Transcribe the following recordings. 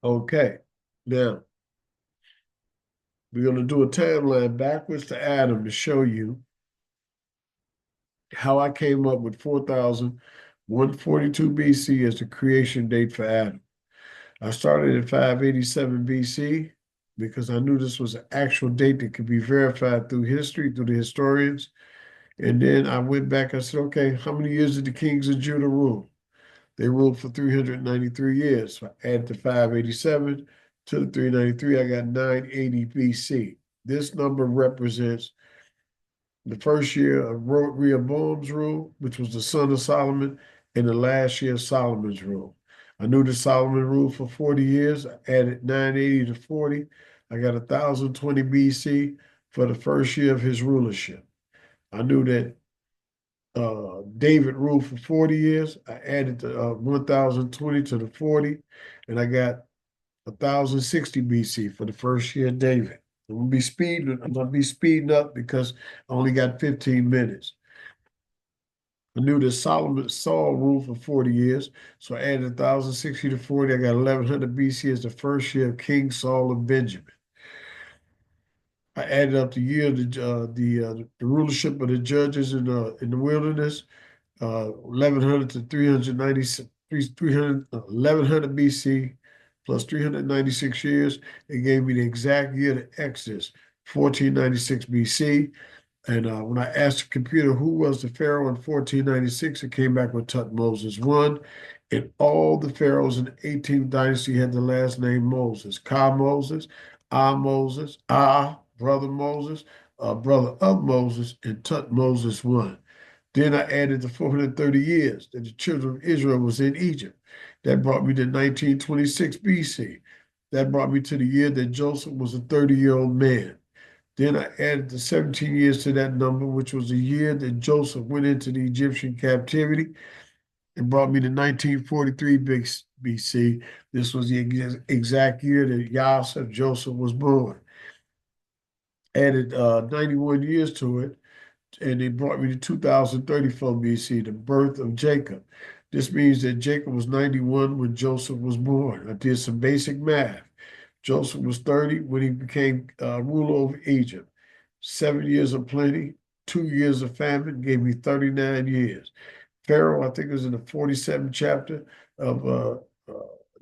Okay. Now, we're going to do a timeline backwards to Adam to show you how I came up with 4,142 BC as the creation date for Adam. I started at 587 BC because I knew this was an actual date that could be verified through history, through the historians. And then I went back, I said, okay, how many years did the kings of Judah rule? They ruled for 393 years. So I added the 587 to the 393. I got 980 BC. This number represents the first year of Rehoboam's rule, which was the son of Solomon, and the last year of Solomon's rule. I knew that Solomon ruled for 40 years. I added 980 to 40. I got 1020 BC for the first year of his rulership. I knew that David ruled for 40 years. I added the 1020 to the 40, and I got 1060 BC for the first year of David. I'm gonna be speeding up because I only got 15 minutes. I knew that Saul ruled for 40 years, so I added 1060 to 40. I got 1100 BC as the first year of King Saul of Benjamin. I added up the year of the rulership of the judges in the wilderness, 1100 to 396, 1100 BC plus 396 years. It gave me the exact year to Exodus, 1496 BC. And when I asked the computer who was the Pharaoh in 1496, it came back with Tutmosis I. And all the pharaohs in the 18th dynasty had the last name Moses. Ka Moses, Moses, brother Moses, brother of Moses, and Tutmosis I. Then I added the 430 years that the children of Israel was in Egypt. That brought me to 1926 BC. That brought me to the year that Joseph was a 30-year-old man. Then I added the 17 years to that number, which was the year that Joseph went into the Egyptian captivity, and brought me to 1943 BC. This was the exact year that Joseph was born. Added 91 years to it, and it brought me to 2034 BC, the birth of Jacob. This means that Jacob was 91 when Joseph was born. I did some basic math. Joseph was 30 when he became ruler over Egypt. 7 years of plenty, 2 years of famine gave me 39 years. Pharaoh, I think it was in the 47th chapter of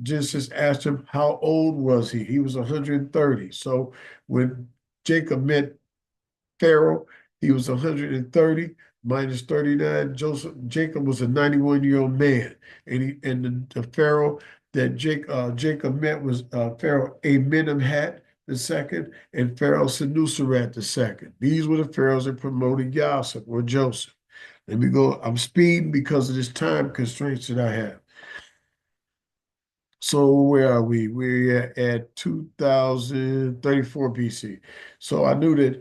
Genesis, asked him, how old was he? He was 130. So when Jacob met Pharaoh, he was 130 minus 39. Jacob was a 91-year-old man. And the Pharaoh that Jacob met was Pharaoh Amenemhat the second and Pharaoh Senuseret the second. These were the pharaohs that promoted Joseph or Joseph. Let me go. I'm speeding because of this time constraints that I have. So where are we? We're at 2034 BC. So I knew that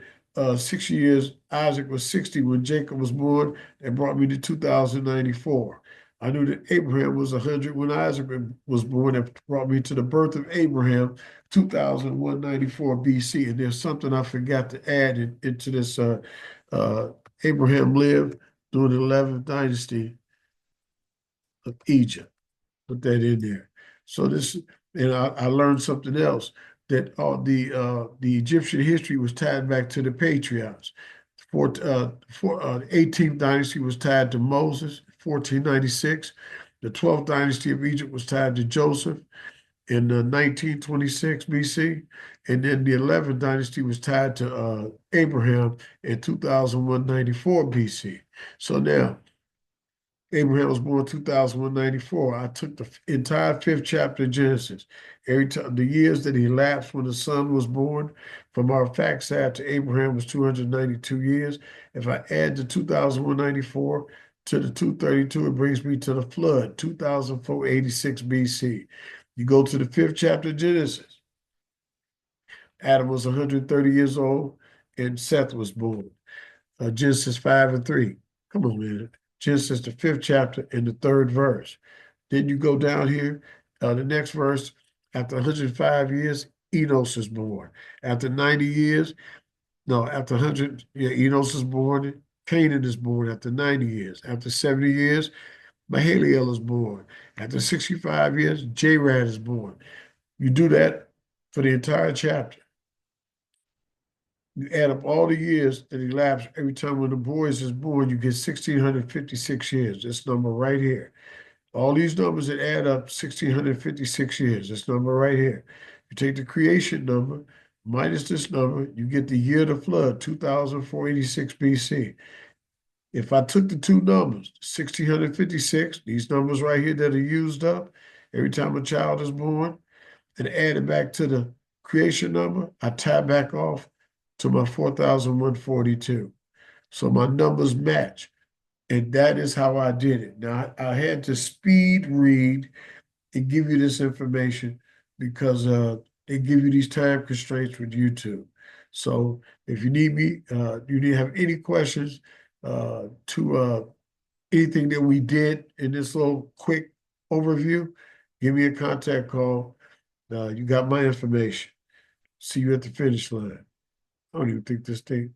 6 years, Isaac was 60 when Jacob was born. That brought me to 2094. I knew that Abraham was 100 when Isaac was born. That brought me to the birth of Abraham, 2194 BC. And there's something I forgot to add into this. Uh, Abraham lived during the 11th dynasty of Egypt. Put that in there. So this, and I learned something else that the Egyptian history was tied back to the patriarchs. 18th dynasty was tied to Moses, 1496. The 12th dynasty of Egypt was tied to Joseph in 1926 BC, and then the 11th dynasty was tied to Abraham in 2194 BC. So now Abraham was born 2194. I took the entire fifth chapter of Genesis. Every time the years that elapsed when the son was born, from our fact side to Abraham was 292 years. If I add the 2194 to the 232, it brings me to the flood, 2486 BC. You go to the fifth chapter of Genesis. Adam was 130 years old, and Seth was born. Genesis 5 and 3. Come on, man. Genesis, the fifth chapter, and the third verse. Then you go down here, the next verse, after 105 years, Enos is born. After 90 years, no, after 100, yeah, Enos is born. Canaan is born after 90 years. After 70 years, Mahaliel is born. After 65 years, Jared is born. You do that for the entire chapter. You add up all the years that elapse every time when the boy is born, you get 1,656 years. This number right here. All these numbers that add up 1,656 years. This number right here. You take the creation number minus this number, you get the year of the flood, 2,486 BC. If I took the two numbers, 1,656, these numbers right here that are used up every time a child is born, and add it back to the creation number, I tie back off to my 4,142. So my numbers match. And that is how I did it. Now, I had to speed read and give you this information because they give you these time constraints with YouTube. So if you need me, you need to have any questions to anything that we did in this little quick overview, give me a contact call. You got my information. See you at the finish line. I don't even think this thing